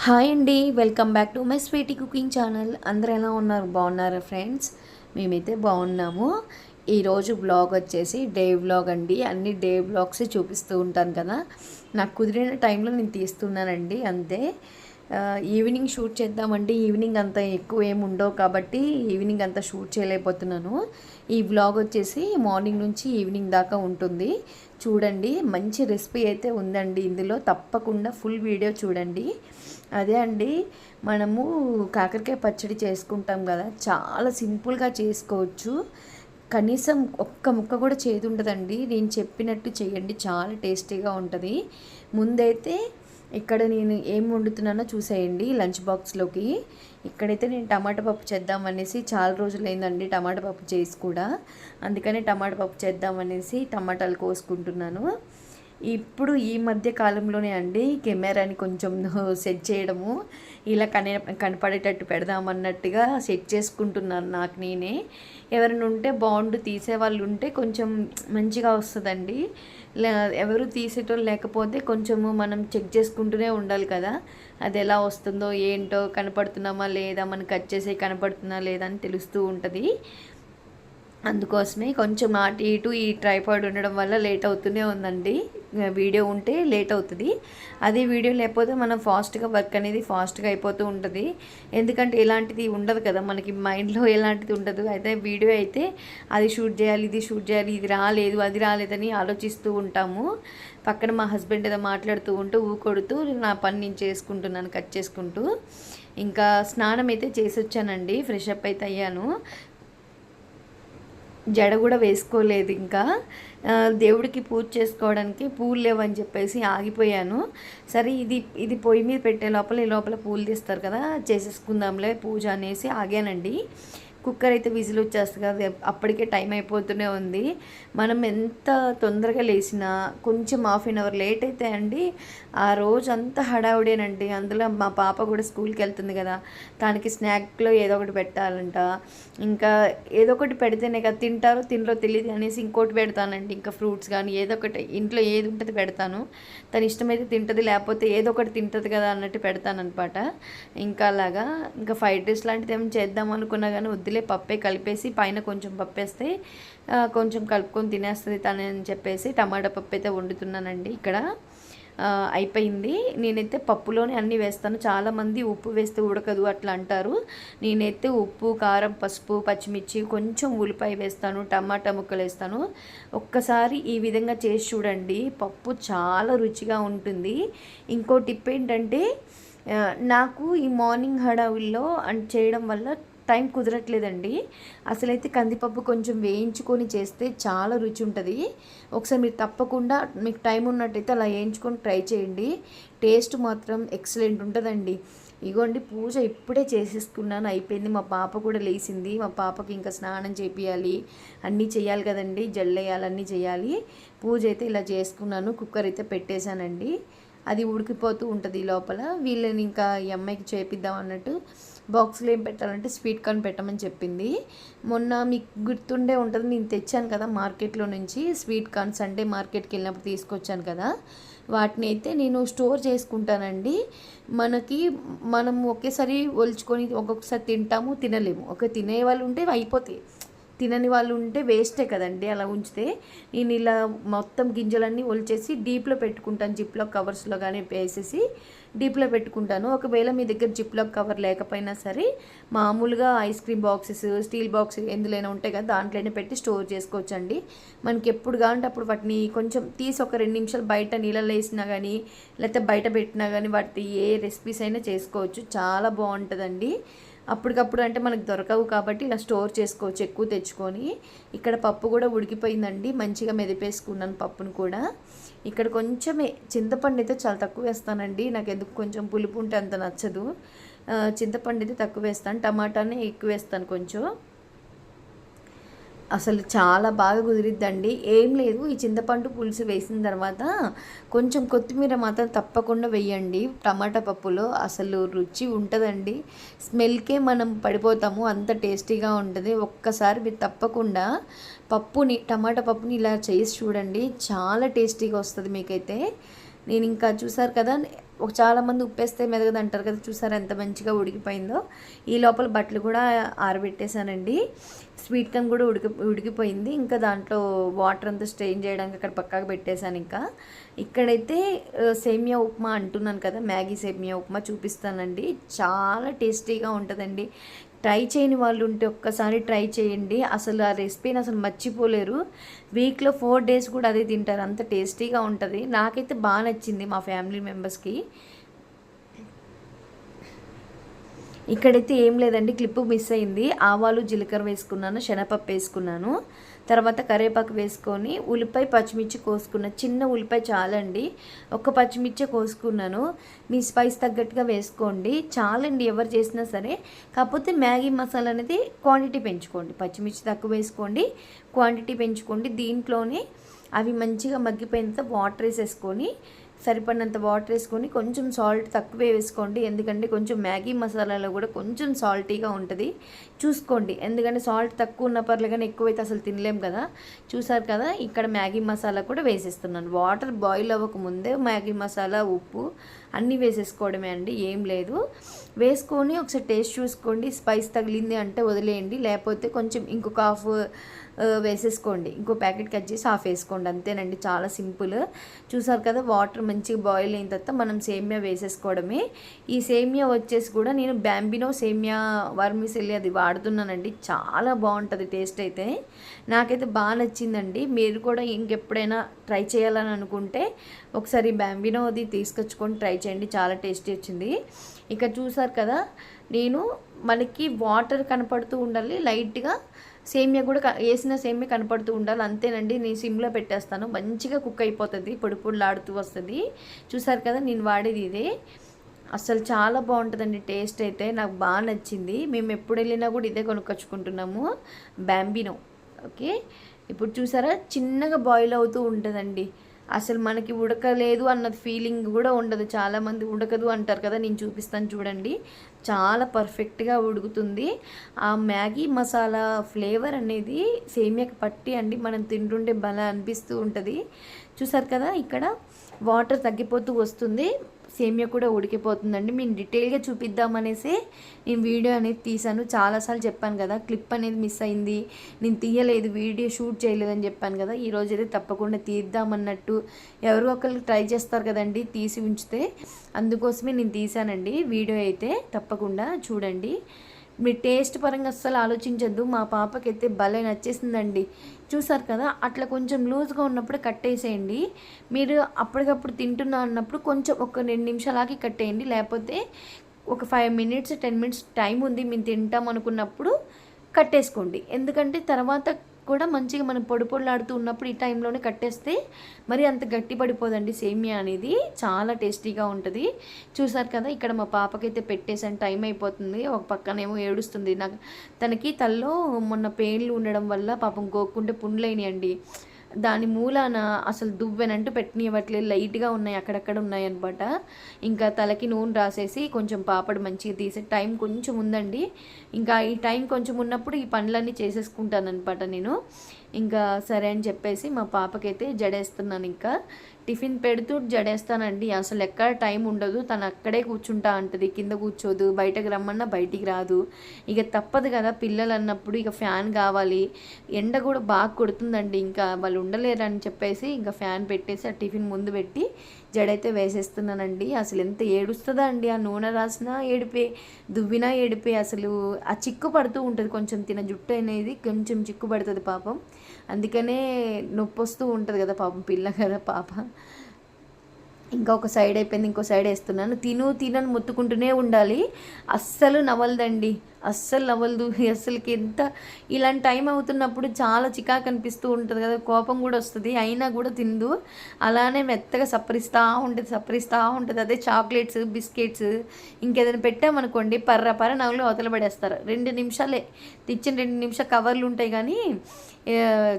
Hi అండి, welcome back to my sweety cooking channel. అందరూ ఎలా ఉన్నారు? బాగున్నారా ఫ్రెండ్స్? మేమైతే బాగున్నాము. ఈరోజు వ్లాగ్ వచ్చేసి డే వ్లాగ్ అండి. అన్ని డే వ్లాగ్స్ చూపిస్తూ ఉంటాను కదా, నాకు కుదిరిన టైంలో నేను తీస్తున్నానండి, అంతే. ఈవినింగ్ షూట్ చేద్దామంటే ఈవినింగ్ అంత ఎక్కువ ఏమి ఉండవు కాబట్టి ఈవినింగ్ అంతా షూట్ చేయలేకపోతున్నాను. ఈ వ్లాగ్ వచ్చేసి మార్నింగ్ నుంచి ఈవినింగ్ దాకా ఉంటుంది. చూడండి, మంచి రెసిపీ అయితే ఉందండి ఇందులో, తప్పకుండా ఫుల్ వీడియో చూడండి. అదే అండి, మనము కాకరకాయ పచ్చడి చేసుకుంటాం కదా, చాలా సింపుల్గా చేసుకోవచ్చు. కనీసం ఒక్క ముక్క కూడా చేదు ఉండదండి. నేను చెప్పినట్టు చేయండి, చాలా టేస్టీగా ఉంటుంది. ముందైతే ఇక్కడ నేను ఏం వండుతున్నానో చూసేయండి లంచ్ బాక్స్లోకి. ఇక్కడైతే నేను టమాటా పప్పు చేద్దామనేసి, చాలా రోజులైందండి టమాటా పప్పు చేసి కూడా, అందుకని టమాటా పప్పు చేద్దామనేసి టమాటాలు కోసుకుంటున్నాను. ఇప్పుడు ఈ మధ్య కాలంలోనే అండి కెమెరాని కొంచెం సెట్ చేయడము, ఇలా కనపడేటట్టు పెడదామన్నట్టుగా సెట్ చేసుకుంటున్నాను నాకు నేనే. ఎవరైనా ఉంటే బాగుండు, తీసేవాళ్ళు ఉంటే కొంచెం మంచిగా వస్తుందండి. ఎవరు తీసేటోళ్ళు లేకపోతే కొంచెము మనం చెక్ చేసుకుంటూనే ఉండాలి కదా, అది ఎలా వస్తుందో ఏంటో, కనపడుతున్నామా లేదా, మనం కట్ చేసే కనపడుతున్నా లేదా అని తెలుస్తూ ఉంటుంది. అందుకోసమే కొంచెం అటు ఇటు ఈ ట్రైపాడ్ ఉండడం వల్ల లేట్ అవుతూనే ఉందండి. వీడియో ఉంటే లేట్ అవుతుంది, అదే వీడియో లేకపోతే మనం ఫాస్ట్గా వర్క్ అనేది ఫాస్ట్గా అయిపోతూ ఉంటుంది. ఎందుకంటే ఎలాంటిది ఉండదు కదా మనకి, మైండ్లో ఎలాంటిది ఉండదు. అయితే వీడియో అయితే అది షూట్ చేయాలి, ఇది షూట్ చేయాలి, ఇది రాలేదు అది రాలేదని ఆలోచిస్తూ ఉంటాము. పక్కన మా హస్బెండ్ ఏదో మాట్లాడుతూ ఉంటూ ఊకొడుతూ నా పని నేను చేసుకుంటున్నాను, కట్ చేసుకుంటూ. ఇంకా స్నానం అయితే చేసి వచ్చానండి, ఫ్రెష్ అప్ అయితే అయ్యాను. జడ కూడా వేసుకోలేదు ఇంకా. దేవుడికి పూజ చేసుకోవడానికి పూలు లేవని చెప్పేసి ఆగిపోయాను. సరే, ఇది పొయ్యి మీద పెట్టే లోపల ఈ లోపల పూలు తీస్తారు కదా, చేసేసుకుందాంలే పూజ అనేసి ఆగానండి. కుక్కర్ అయితే విజిల్ వచ్చేస్తుంది కదా, అప్పటికే టైం అయిపోతూనే ఉంది. మనం ఎంత తొందరగా లేచినా కొంచెం ½ లేట్ అయితే అండి, ఆ రోజు అంతా హడావుడేనండి. అందులో మా పాప కూడా స్కూల్కి వెళ్తుంది కదా, దానికి స్నాక్లో ఏదో ఒకటి పెట్టాలంట. ఇంకా ఏదో ఒకటి పెడితేనే కదా తింటారో తినరో తెలియదు అనేసి ఇంకోటి పెడతానండి. ఇంకా ఫ్రూట్స్ కానీ ఏదో ఒకటి, ఇంట్లో ఏది ఉంటుంది పెడతాను. తను ఇష్టమైతే తింటుంది, లేకపోతే ఏదో ఒకటి తింటుంది కదా అన్నట్టు పెడతాను అనమాట. ఇంకా అలాగా ఇంకా ఫ్రైడ్ రైస్ లాంటిది ఏమైనా చేద్దాం అనుకున్నా కానీ వద్దులే, పప్పే కలిపేసి పైన కొంచెం పప్పేస్తే కొంచెం కలుపుకొని తినేస్తుంది తనని చెప్పేసి టమాటా పప్పు అయితే వండుతున్నానండి ఇక్కడ. అయిపోయింది. నేనైతే పప్పులోనే అన్నీ వేస్తాను. చాలామంది ఉప్పు వేస్తే ఉడకదు అట్లా అంటారు. నేనైతే ఉప్పు, కారం, పసుపు, పచ్చిమిర్చి, కొంచెం ఉల్లిపాయ వేస్తాను, టమాటా ముక్కలు వేస్తాను. ఒక్కసారి ఈ విధంగా చేసి చూడండి, పప్పు చాలా రుచిగా ఉంటుంది. ఇంకో టిప్ ఏంటంటే, నాకు ఈ మార్నింగ్ హడావిల్లో చేయడం వల్ల టైం కుదరట్లేదండి. అసలైతే కందిపప్పు కొంచెం వేయించుకొని చేస్తే చాలా రుచి ఉంటుంది. ఒకసారి మీరు తప్పకుండా మీకు టైం ఉన్నట్టయితే అలా వేయించుకొని ట్రై చేయండి, టేస్ట్ మాత్రం ఎక్సలెంట్ ఉంటుందండి. ఇగోండి, పూజ ఇప్పుడే చేసేసుకున్నాను, అయిపోయింది. మా పాప కూడా లేచింది. మా పాపకి ఇంకా స్నానం చేపియాలి, అన్నీ చేయాలి కదండి, జల్లేయాలి, అన్నీ చేయాలి. పూజ అయితే ఇలా చేసుకున్నాను. కుక్కర్ అయితే పెట్టేశానండి, అది ఉడికిపోతూ ఉంటుంది లోపల. వీళ్ళని ఇంకా ఈ అమ్మాయికి చేపిద్దాం అన్నట్టు బాక్స్లో ఏం పెట్టాలంటే స్వీట్ కార్న్ పెట్టమని చెప్పింది. మొన్న మీకు గుర్తుండే ఉంటుంది, నేను తెచ్చాను కదా మార్కెట్లో నుంచి స్వీట్ కార్న్, సండే మార్కెట్కి వెళ్ళినప్పుడు తీసుకొచ్చాను కదా, వాటిని అయితే నేను స్టోర్ చేసుకుంటానండి. మనం ఒకేసారి ఒలుచుకొని ఒక్కొక్కసారి తింటాము, తినలేము. తినే వాళ్ళు ఉంటే అయిపోతాయి, తినని వాళ్ళు ఉంటే వేస్టే కదండి అలా ఉంచితే. నేను ఇలా మొత్తం గింజలన్నీ ఒలిచేసి డీప్లో పెట్టుకుంటాను, జిప్లాక్ కవర్స్లో కానీ వేసేసి డీప్లో పెట్టుకుంటాను. ఒకవేళ మీ దగ్గర జిప్లాక్ కవర్ లేకపోయినా సరే మామూలుగా ice cream boxes, steel box ఎందులోనే ఉంటాయి కదా, దాంట్లోనే పెట్టి స్టోర్ చేసుకోవచ్చండి. మనకి ఎప్పుడు కావాలంటే అప్పుడు వాటిని కొంచెం తీసి ఒక 2 నిమిషాలు బయట నీళ్ళలో వేసినా కానీ, లేకపోతే బయట పెట్టినా కానీ వాటి ఏ రెసిపీస్ అయినా చేసుకోవచ్చు, చాలా బాగుంటుందండి. అప్పటికప్పుడు అంటే మనకు దొరకవు కాబట్టి ఇలా స్టోర్ చేసుకోవచ్చు ఎక్కువ తెచ్చుకొని. ఇక్కడ పప్పు కూడా ఉడికిపోయిందండి, మంచిగా మెదిపేసుకున్నాను పప్పును కూడా. ఇక్కడ కొంచెమే చింతపండు అయితే చాలా తక్కువ వేస్తానండి, నాకు ఎందుకు కొంచెం పులుపు ఉంటే అంత నచ్చదు. చింతపండు అయితే తక్కువ వేస్తాను, టమాటానే ఎక్కువ వేస్తాను కొంచెం. అసలు చాలా బాగా కుదిరిద్దండి. ఏం లేదు, ఈ చింతపండు పులుసు వేసిన తర్వాత కొంచెం కొత్తిమీర మాత్రం తప్పకుండా వేయండి టమాటా పప్పులో, అసలు రుచి ఉంటుందండి. స్మెల్కే మనం పడిపోతాము, అంత టేస్టీగా ఉంటుంది. ఒక్కసారి మీరు తప్పకుండా టమాటా పప్పుని ఇలా చేసి చూడండి, చాలా టేస్టీగా వస్తుంది మీకైతే. నేను ఇంకా చూసారు కదా, చాలామంది ఉప్పేస్తే మెదగదు అంటారు కదా, చూసారు ఎంత మంచిగా ఉడికిపోయిందో. ఈ లోపల బట్టలు కూడా ఆరబెట్టేశానండి. స్వీట్ కార్న్ కూడా ఉడికిపోయింది. ఇంకా దాంట్లో వాటర్ అంతా స్ట్రెయిన్ చేయడానికి అక్కడ పక్కకు పెట్టేశాను. ఇంకా ఇక్కడైతే సేమియా ఉప్మా అంటున్నాను కదా, మ్యాగీ సేమియా ఉప్మా చూపిస్తానండి. చాలా టేస్టీగా ఉంటుందండి. ట్రై చేయని వాళ్ళు ఉంటే ఒక్కసారి ట్రై చేయండి. అసలు ఆ రెసిపీని అసలు మర్చిపోలేరు. వీక్లో 4 డేస్ కూడా అదే తింటారు, అంత టేస్టీగా ఉంటుంది. నాకైతే బాగా నచ్చింది, మా ఫ్యామిలీ మెంబర్స్కి. ఇక్కడైతే ఏం లేదండి, క్లిప్పు మిస్ అయింది. ఆవాలు జీలకర్ర వేసుకున్నాను, శనగపప్పు వేసుకున్నాను, తర్వాత కరివేపాకు వేసుకొని ఉల్లిపాయ పచ్చిమిర్చి కోసుకున్న, చిన్న ఉల్లిపాయ చాలండి, ఒక పచ్చిమిర్చి కోసుకున్నాను. మీ స్పైస్ తగ్గట్టుగా వేసుకోండి, చాలండి ఎవరు చేసినా సరే. కాకపోతే మ్యాగీ మసాలా అనేది క్వాంటిటీ పెంచుకోండి, పచ్చిమిర్చి తక్కువ వేసుకోండి, క్వాంటిటీ పెంచుకోండి. దీంట్లోనే అవి మంచిగా మగ్గిపోయినంత వాటర్ వేసేసుకొని, సరిపడినంత వాటర్ వేసుకొని, కొంచెం సాల్ట్ తక్కువే వేసుకోండి, ఎందుకంటే కొంచెం మ్యాగీ మసాలాలో కూడా కొంచెం సాల్టీగా ఉంటుంది, చూసుకోండి. ఎందుకంటే సాల్ట్ తక్కువ ఉన్న పర్లే కానీ ఎక్కువైతే అసలు తినలేం కదా. చూసారు కదా, ఇక్కడ మ్యాగీ మసాలా కూడా వేసేస్తున్నాను. వాటర్ బాయిల్ అవ్వకముందే మ్యాగీ మసాలా, ఉప్పు అన్నీ వేసేసుకోవడమే అండి, ఏం లేదు. వేసుకొని ఒకసారి టేస్ట్ చూసుకోండి. స్పైస్ తగిలింది అంటే వదిలేయండి, లేకపోతే కొంచెం ఇంకొక హాఫ్ వేసేసుకోండి, ఇంకో ప్యాకెట్ కట్ చేసి హాఫ్ వేసుకోండి, అంతేనండి, చాలా సింపుల్. చూసారు కదా, వాటర్ మంచిగా బాయిల్ అయిన తర్వాత మనం సేమియా వేసేసుకోవడమే. ఈ సేమియా వచ్చేసి కూడా నేను బ్యాంబినో సేమియా వర్మిసెల్లి అది వాడుతున్నానండి, చాలా బాగుంటుంది టేస్ట్ అయితే. నాకైతే బాగా నచ్చిందండి. మీరు కూడా ఇంకెప్పుడైనా ట్రై చేయాలని అనుకుంటే ఒకసారి బ్యాంబినోది తీసుకొచ్చుకొని ట్రై చేయండి, చాలా టేస్టీ వచ్చింది. ఇక చూసారు కదా, నేను మనకి వాటర్ కనపడుతూ ఉండాలి, లైట్గా సేమియా కూడా వేసిన సేమియా కనపడుతూ ఉండాలి, అంతేనండి. నేను సిమ్లో పెట్టేస్తాను, మంచిగా కుక్ అయిపోతుంది, పొడి పొడిలాడుతూ వస్తుంది. చూసారు కదా, నేను వాడేది ఇదే. అసలు చాలా బాగుంటుందండి టేస్ట్ అయితే, నాకు బాగా నచ్చింది. మేము ఎప్పుడు వెళ్ళినా కూడా ఇదే కొనుక్కొచ్చుకుంటున్నాము, బ్యాంబినో. ఓకే, ఇప్పుడు చూసారా, చిన్నగా బాయిల్ అవుతూ ఉంటుందండి. అసలు మనకి ఉడకలేదు అన్నది ఫీలింగ్ కూడా ఉండదు. చాలామంది ఉడకదు అంటారు కదా, నేను చూపిస్తాను చూడండి, చాలా పర్ఫెక్ట్గా ఉడుకుతుంది. ఆ మ్యాగీ మసాలా ఫ్లేవర్ అనేది సేమియాకి పట్టి అండి, మనం తింటుంటే భలే అనిపిస్తూ ఉంటుంది. చూసారు కదా, ఇక్కడ వాటర్ తగ్గిపోతూ వస్తుంది, సేమియా కూడా ఉడికిపోతుందండి. మేము డీటెయిల్గా చూపిద్దామనేసి నేను వీడియో అనేది తీసాను. చాలాసార్లు చెప్పాను కదా, క్లిప్ అనేది మిస్ అయింది, నేను తీయలేదు, వీడియో షూట్ చేయలేదని చెప్పాను కదా. ఈరోజు అయితే తప్పకుండా తీద్దామన్నట్టు ఎవరో ఒకరికి ట్రై చేస్తారు కదండి తీసి ఉంచితే, అందుకోసమే నేను తీసానండి వీడియో అయితే. తప్పకుండా చూడండి. మీ టేస్ట్ పరంగా అస్సలు ఆలోచించద్దు. మా పాపకైతే భలే నచ్చేసిందండి. చూసారు కదా, అట్లా కొంచెం లూజ్గా ఉన్నప్పుడు కట్టేసేయండి. మీరు అప్పటికప్పుడు తింటున్నా అన్నప్పుడు కొంచెం ఒక 2 నిమిషాలకి కట్టేయండి, లేకపోతే ఒక 5 మినిట్స్ 10 మినిట్స్ టైం ఉంది మేము తింటాం అనుకున్నప్పుడు కట్టేసుకోండి. ఎందుకంటే తర్వాత కూడా మంచిగా మనం పొడి పొడిలాడుతూ ఉన్నప్పుడు ఈ టైంలోనే కట్టేస్తే మరి అంత గట్టి పడిపోదండి సేమియా అనేది, చాలా టేస్టీగా ఉంటుంది. చూసారు కదా, ఇక్కడ మా పాపకైతే పెట్టేసాను, టైం అయిపోతుంది. ఒక పక్కనేమో ఏడుస్తుంది, నాకు తనకి తల్లో మొన్న పెయిన్లు ఉండడం వల్ల పాపం గోక్కుంటే పుండ్లైనాయండి, దాని మూలాన అసలు దువ్వెనంటూ పెట్టనివ్వట్లేదు, లైట్గా ఉన్నాయి, అక్కడక్కడ ఉన్నాయి అనమాట. ఇంకా తలకి నూనె రాసేసి కొంచెం పాపడు మంచిగా తీసే టైం కొంచెం ఉందండి. ఇంకా ఈ టైం కొంచెం ఉన్నప్పుడు ఈ పనులన్నీ చేసేసుకుంటాను అనమాట నేను. ఇంకా సరే అని చెప్పేసి మా పాపకైతే జడేస్తున్నాను. ఇంకా టిఫిన్ పెడుతూ జడేస్తానండి, అసలు ఎక్కడ టైం ఉండదు. తను అక్కడే కూర్చుంటా అంటది, కింద కూర్చోదు, బయటకు రమ్మన్నా బయటికి రాదు. ఇక తప్పదు కదా పిల్లలు అన్నప్పుడు, ఇక ఫ్యాన్ కావాలి. ఎండ కూడా బాగా కొడుతుందండి, ఇంకా వాళ్ళు ఉండలేరని చెప్పేసి ఇంకా ఫ్యాన్ పెట్టేసి ఆ టిఫిన్ ముందు పెట్టి జడైతే వేసేస్తున్నానండి. అసలు ఎంత ఏడుస్తుందా అండి, ఆ నూనె రాసినా ఏడిపే, దువ్వినా ఏడిపే, అసలు ఆ చిక్కు పడుతూ ఉంటుంది కొంచెం, తిన జుట్టు అనేది కొంచెం చిక్కు పడుతుంది పాపం, అందుకనే నొప్పి వస్తూ ఉంటుంది కదా పాపం, పిల్ల కదా పాప. ఇంకా ఒక సైడ్ అయిపోయింది, ఇంకో సైడ్ వేస్తున్నాను. తినని మొత్తుకుంటూనే ఉండాలి, అస్సలు నవలదండి, అస్సలు నవలదు. అస్సలకి ఎంత ఇలాంటి టైం అవుతున్నప్పుడు చాలా చికాకు అనిపిస్తూ ఉంటుంది కదా, కోపం కూడా వస్తుంది, అయినా కూడా తిందు, అలానే మెత్తగా సప్పరిస్తూ ఉంటుంది. అదే చాక్లెట్స్, బిస్కెట్స్ ఇంకేదైనా పెట్టామనుకోండి, పర్ర నవ్వులు అవతల పడేస్తారు. 2 నిమిషాలే తెచ్చిన 2 నిమిషాలు కవర్లు ఉంటాయి కానీ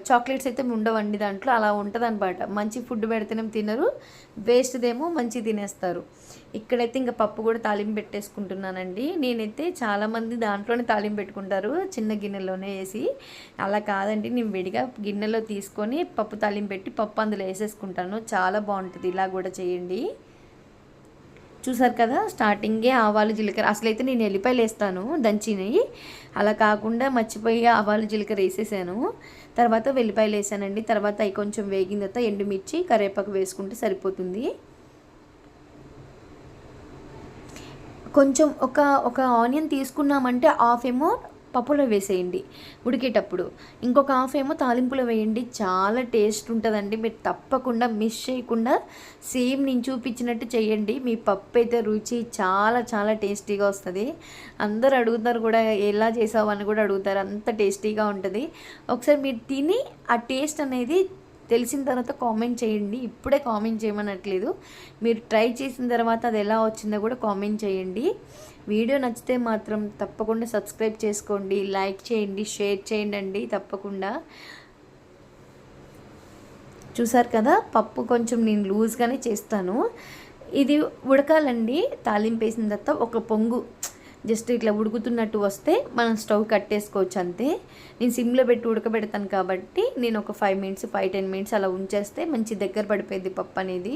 చాక్లెట్స్ అయితే ఉండవండి దాంట్లో, అలా ఉంటుంది అనమాట. మంచి ఫుడ్ పెడితేనే తినరు, వేస్ట్దేమో మంచి తినేస్తారు. ఇక్కడైతే ఇంకా పప్పు కూడా తాలింపు పెట్టేసుకుంటున్నానండి. నేనైతే చాలామంది దాంట్లోనే తాలింపు పెట్టుకుంటారు, చిన్న గిన్నెలోనే వేసి. అలా కాదండి, నేను విడిగా గిన్నెలో తీసుకొని పప్పు తాలింపు పెట్టి పప్పు అందులో వేసేసుకుంటాను. చాలా బాగుంటుంది, ఇలా కూడా చేయండి. చూసారు కదా, స్టార్టింగే ఆవాలు జీలకర్ర, అసలైతే నేను ఎల్లిపాయలు వేస్తాను దంచినవి, అలా కాకుండా మర్చిపోయి ఆవాలు జీలకర్ర వేసేసాను. తర్వాత వెల్లిపాయలు వేసానండి. తర్వాత అవి కొంచెం వేగిన తర్వాత ఎండుమిర్చి కరివేపాకు వేసుకుంటే సరిపోతుంది. కొంచెం ఒక ఆనియన్ తీసుకున్నామంటే హాఫ్ ఏమో పప్పులో వేసేయండి ఉడికేటప్పుడు, ఇంకొక హాఫ్ ఏమో తాలింపులో వేయండి. చాలా టేస్ట్ ఉంటుందండి. మీరు తప్పకుండా మిస్ చేయకుండా సేమ్ నేను చూపించినట్టు చేయండి. మీ పప్పు అయితే రుచి చాలా చాలా టేస్టీగా వస్తుంది. అందరు అడుగుతారు కూడా, ఎలా చేసావు అని కూడా అడుగుతారు, అంత టేస్టీగా ఉంటుంది. ఒకసారి మీరు తిని ఆ టేస్ట్ అనేది తెలిసిన తర్వాత కామెంట్ చేయండి. ఇప్పుడే కామెంట్ చేయమనట్లేదు, మీరు ట్రై చేసిన తర్వాత అది ఎలా వచ్చిందో కూడా కామెంట్ చేయండి. వీడియో నచ్చితే మాత్రం తప్పకుండా సబ్స్క్రైబ్ చేసుకోండి, లైక్ చేయండి, షేర్ చేయండి అండి తప్పకుండా. చూసారు కదా, పప్పు కొంచెం నేను లూజ్గానే చేస్తాను. ఇది ఉడకాలండి. తాలింపు వేసిన తర్వాత ఒక పొంగు జస్ట్ ఇట్లా ఉడుకుతున్నట్టు వస్తే మనం స్టవ్ కట్టేసుకోవచ్చు అంతే. నేను సిమ్లో పెట్టి ఉడకబెడతాను కాబట్టి నేను ఒక 5-10 మినిట్స్ అలా ఉంచేస్తే మంచి దగ్గర పడిపోయింది పప్పు అనేది.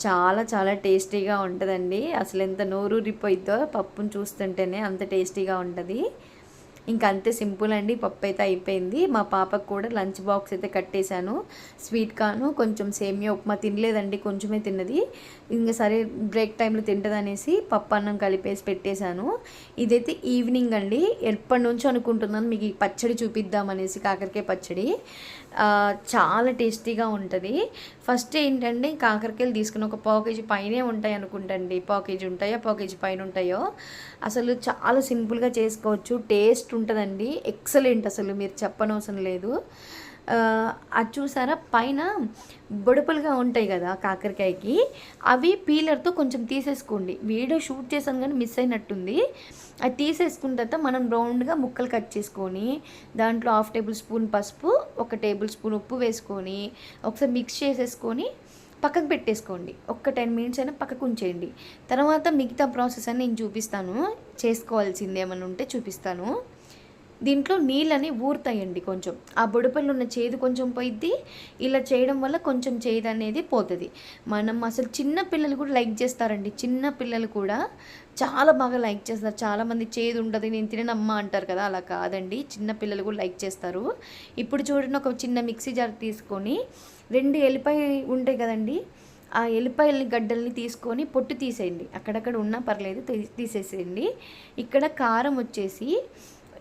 చాలా చాలా టేస్టీగా ఉంటుందండి. అసలు ఎంత నోరూరిపోయిద్దో పప్పును చూస్తుంటేనే, అంత టేస్టీగా ఉంటుంది. ఇంకా అంతే సింపుల్ అండి. పప్పు అయితే అయిపోయింది. మా పాపకు కూడా లంచ్ బాక్స్ అయితే కట్టేశాను. స్వీట్ కార్న్ కొంచెం సేమియా ఉప్మా తినలేదండి, కొంచెమే తిన్నది. ఇంకా సరే బ్రేక్ టైంలో తింటుంది అనేసి పప్పు అన్నం కలిపేసి పెట్టేశాను. ఇదైతే ఈవినింగ్ అండి. ఎప్పటి నుంచో అనుకుంటున్నాను మీకు ఈ పచ్చడి చూపిద్దామనేసి, కాకరకాయ పచ్చడి. చాలా టేస్టీగా ఉంటుంది. ఫస్ట్ ఏంటంటే కాకరకాయలు తీసుకుని ఒక పావు కేజీ పైనే ఉంటాయి అనుకుంటండి. పావు కేజీ ఉంటాయో, పావు కేజీ పైన ఉంటాయో. అసలు చాలా సింపుల్గా చేసుకోవచ్చు, టేస్ట్ ఉంటుందండి, ఎక్సలెంట్. అసలు మీరు చెప్పనవసరం లేదు. అది చూసారా, పైన బొడుపులుగా ఉంటాయి కదా కాకరకాయకి, అవి పీలర్తో కొంచెం తీసేసుకోండి. వీడియో షూట్ చేశాను కానీ మిస్ అయినట్టుంది. అది తీసేసుకున్న తర్వాత మనం రౌండ్గా ముక్కలు కట్ చేసుకొని దాంట్లో 1/2 టేబుల్ స్పూన్ పసుపు, 1 టేబుల్ స్పూన్ ఉప్పు వేసుకొని ఒకసారి మిక్స్ చేసేసుకొని పక్కకు పెట్టేసుకోండి. 10 మినిట్స్ అయినా పక్కకు ఉంచేయండి. తర్వాత మిగతా ప్రాసెస్ అని నేను చూపిస్తాను, చేసుకోవాల్సింది ఏమైనా ఉంటే చూపిస్తాను. దీంట్లో నీళ్ళని ఊరుతాయండి కొంచెం, ఆ బొడుపల్లో ఉన్న చేదు కొంచెం పోయిద్ది. ఇలా చేయడం వల్ల కొంచెం చేదు అనేది పోతుంది. మనం అసలు చిన్న పిల్లలు కూడా లైక్ చేస్తారండి. చిన్న పిల్లలు కూడా చాలా బాగా లైక్ చేస్తారు. చాలామంది చేదు ఉంటుంది నేను తిననమ్మా అంటారు కదా, అలా కాదండి, చిన్న పిల్లలు కూడా లైక్ చేస్తారు. ఇప్పుడు చూడండి, ఒక చిన్న మిక్సీ జార్ తీసుకొని 2 ఎల్లిపాయ ఉంటాయి కదండి, ఆ ఎల్లిపాయల గడ్డల్ని తీసుకొని పొట్టు తీసేయండి. అక్కడక్కడ ఉన్నా పర్లేదు, తీసేసేయండి. ఇక్కడ కారం వచ్చేసి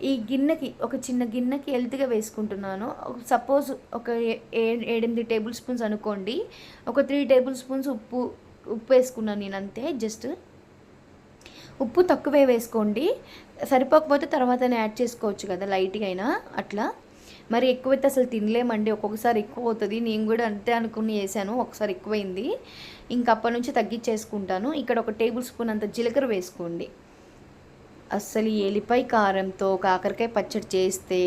ఈ గిన్నెకి, ఒక చిన్న గిన్నెకి హెల్త్గా వేసుకుంటున్నాను. సపోజ్ ఒక 7-8 టేబుల్ స్పూన్స్ అనుకోండి. ఒక 3 టేబుల్ స్పూన్స్ ఉప్పు వేసుకున్నాను నేను అంతే. జస్ట్ ఉప్పు తక్కువే వేసుకోండి, సరిపోకపోతే తర్వాతనే యాడ్ చేసుకోవచ్చు కదా లైట్గా అయినా. అట్లా మరి ఎక్కువైతే అసలు తినలేమండి, ఒక్కొక్కసారి ఎక్కువ అవుతుంది. నేను కూడా అంతే అనుకుని వేసాను, ఒకసారి ఎక్కువైంది. ఇంక అప్పటి నుంచి తగ్గించేసుకుంటాను. ఇక్కడ 1 టేబుల్ స్పూన్ అంత జీలకర్ర వేసుకోండి. అస్సలు ఈ ఎల్లిపాయ కారంతో కాకరకాయ పచ్చడి చేస్తే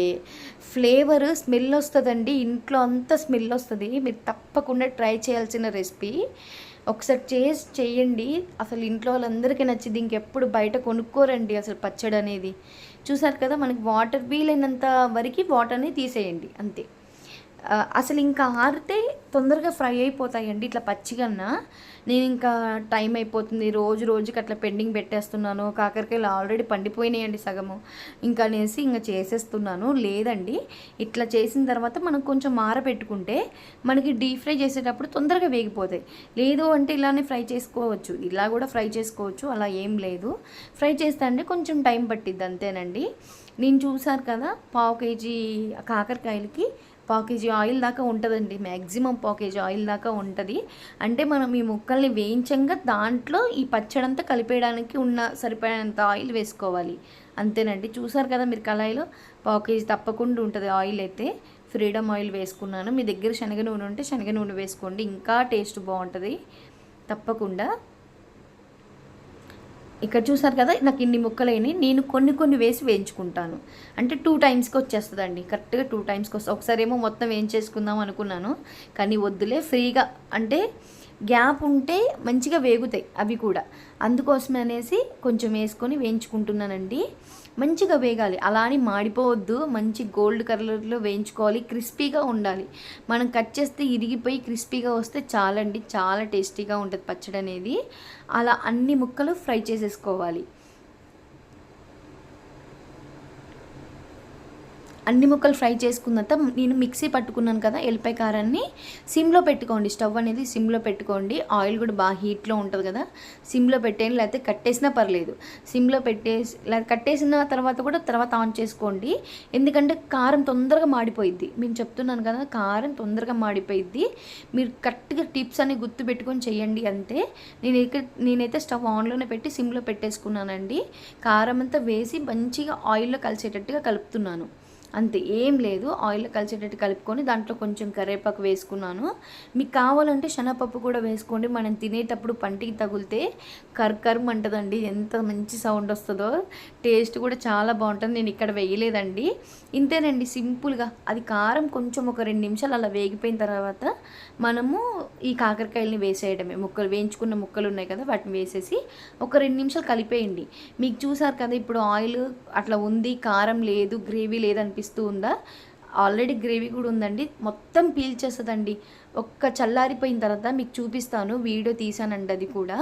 ఫ్లేవర్ స్మెల్ వస్తుందండి, ఇంట్లో అంతా స్మెల్ వస్తుంది. మీరు తప్పకుండా ట్రై చేయాల్సిన రెసిపీ. ఒకసారి చేయండి, అసలు ఇంట్లో వాళ్ళందరికీ నచ్చింది. ఇంకెప్పుడు బయట కొనుక్కోరండి అసలు పచ్చడి అనేది. చూసారు కదా, మనకి వాటర్ వీలైనంత వరకు వాటర్ని తీసేయండి అంతే. అసలు ఇంకా ఆరితే తొందరగా ఫ్రై అయిపోతాయండి ఇట్లా పచ్చిగన్నా. నేను ఇంకా టైం అయిపోతుంది, రోజుకి అట్లా పెండింగ్ పెట్టేస్తున్నాను. కాకరకాయలు ఆల్రెడీ పండిపోయినాయండి సగము, ఇంకా అనేసి ఇంకా చేసేస్తున్నాను. లేదండి, ఇట్లా చేసిన తర్వాత మనం కొంచెం ఆరబెట్టుకుంటే మనకి డీప్ ఫ్రై చేసేటప్పుడు తొందరగా వేగిపోతాయి. లేదు అంటే ఇలానే ఫ్రై చేసుకోవచ్చు, ఇలా కూడా ఫ్రై చేసుకోవచ్చు, అలా ఏం లేదు. ఫ్రై చేస్తే అంటే కొంచెం టైం పట్టిద్ది అంతేనండి. నేను చూసారు కదా, పావు కేజీ కాకరకాయలకి పావు కేజీ ఆయిల్ దాకా ఉంటుందండి, మ్యాక్సిమం పావు కేజీ ఆయిల్ దాకా ఉంటుంది. అంటే మనం ఈ ముక్కల్ని వేయించంగా దాంట్లో ఈ పచ్చడంతా కలిపేయడానికి ఉన్న సరిపడినంత ఆయిల్ వేసుకోవాలి అంతేనండి. చూసారు కదా మీరు, కళాయిలో పావు కేజీ తప్పకుండా ఉంటుంది ఆయిల్. అయితే ఫ్రీడమ్ ఆయిల్ వేసుకున్నాను. మీ దగ్గర శనగ నూనె ఉంటే శనగ నూనె వేసుకోండి, ఇంకా టేస్ట్ బాగుంటుంది తప్పకుండా. ఇక్కడ చూసారు కదా, నాకు ఇన్ని ముక్కలైనవి. నేను కొన్ని వేసి వేయించుకుంటాను, అంటే 2 టైమ్స్కి వచ్చేస్తుందండి, కరెక్ట్గా 2 టైమ్స్కి వస్తుంది. ఒకసారి ఏమో మొత్తం వేయించేసుకుందాం అనుకున్నాను, కానీ వద్దులే, ఫ్రీగా అంటే గ్యాప్ ఉంటే మంచిగా వేగుతాయి అవి కూడా. అందుకోసమే అనేసి కొంచెం వేసుకొని వేయించుకుంటున్నానండి. మంచిగా వేగాలి, అలా అని మాడిపోవద్దు, మంచి గోల్డ్ కలర్లో వేయించుకోవాలి, క్రిస్పీగా ఉండాలి. మనం కట్ చేస్తే ఇరిగిపోయి క్రిస్పీగా వస్తే చాలండి, చాలా టేస్టీగా ఉంటుంది పచ్చడి అనేది. అలా అన్ని ముక్కలు ఫ్రై చేసేసుకోవాలి. అన్ని ముక్కలు ఫ్రై చేసుకున్న తర్వాత నేను మిక్సీ పట్టుకున్నాను కదా ఎల్లిపాయ కారాన్ని, సిమ్లో పెట్టుకోండి, స్టవ్ అనేది సిమ్లో పెట్టుకోండి. ఆయిల్ కూడా బాగా హీట్లో ఉంటుంది కదా, సిమ్లో పెట్టేయండి, లేకపోతే కట్టేసినా పర్లేదు. సిమ్లో పెట్టేసి లేదా కట్టేసిన తర్వాత కూడా తర్వాత ఆన్ చేసుకోండి, ఎందుకంటే కారం తొందరగా మాడిపోయిద్ది. నేను చెప్తున్నాను కదా, కారం తొందరగా మాడిపోయిద్ది. మీరు కరెక్ట్గా టిప్స్ అన్ని గుర్తు పెట్టుకొని చెయ్యండి అంతే. నేనైతే స్టవ్ ఆన్లోనే పెట్టి సిమ్లో పెట్టేసుకున్నానండి. కారం అంతా వేసి మంచిగా ఆయిల్లో కలిసేటట్టుగా కలుపుతున్నాను అంతే, ఏం లేదు. ఆయిల్లో కలిసేటట్టు కలుపుకొని దాంట్లో కొంచెం కరివేపాకు వేసుకున్నాను. మీకు కావాలంటే శనగపప్పు కూడా వేసుకోండి, మనం తినేటప్పుడు పంటికి తగిలితే కర్కరం అంటదండి, ఎంత మంచి సౌండ్ వస్తుందో, టేస్ట్ కూడా చాలా బాగుంటుంది. నేను ఇక్కడ వేయలేదండి, ఇంతేనండి సింపుల్గా. అది కారం కొంచెం ఒక 2 నిమిషాలు అలా వేగిపోయిన తర్వాత మనము ఈ కాకరకాయలని వేసేయడమే. ముక్కలు వేయించుకున్న ముక్కలు ఉన్నాయి కదా, వాటిని వేసేసి ఒక 2 నిమిషాలు కలిపేయండి. మీకు చూసారు కదా ఇప్పుడు ఆయిల్ అట్లా ఉంది, కారం లేదు, గ్రేవీ లేదనిపిస్తుంది ఉందా, ఆల్రెడీ గ్రేవీ కూడా ఉందండి, మొత్తం పీల్చేస్తుందండి. ఒక్క చల్లారిపోయిన తర్వాత మీకు చూపిస్తాను, వీడియో తీసానండి, అది కూడా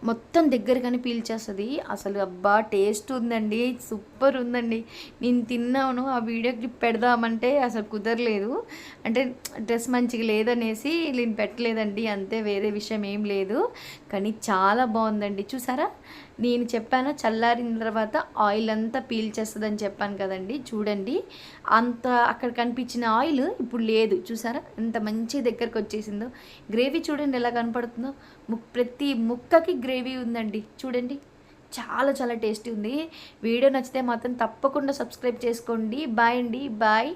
మొత్తం దగ్గరగానే పీల్చేస్తుంది. అసలు అబ్బా టేస్ట్ ఉందండి, సూపర్ ఉందండి. నేను తిన్నాను, ఆ వీడియో క్లిప్ పెడదామంటే అసలు కుదరలేదు, అంటే డ్రెస్ మంచిగా లేదనేసి నేను పెట్టలేదండి అంతే, వేరే విషయం ఏం లేదు. కానీ చాలా బాగుందండి. చూసారా, నేను చెప్పాను చల్లారిన తర్వాత ఆయిల్ అంతా పీల్చేస్తుందని చెప్పాను కదండి. చూడండి, అంత అక్కడ కనిపించిన ఆయిల్ ఇప్పుడు లేదు. చూసారా ఎంత మంచి దగ్గరకు వచ్చేసిందో. గ్రేవీ చూడండి ఎలా కనపడుతుందో, ప్రతి ముక్కకి గ్రేవీ ఉందండి చూడండి, చాలా చాలా టేస్టీ ఉంది. వీడియో నచ్చితే మాత్రం తప్పకుండా సబ్స్క్రైబ్ చేసుకోండి. బాయ్ అండి, బాయ్.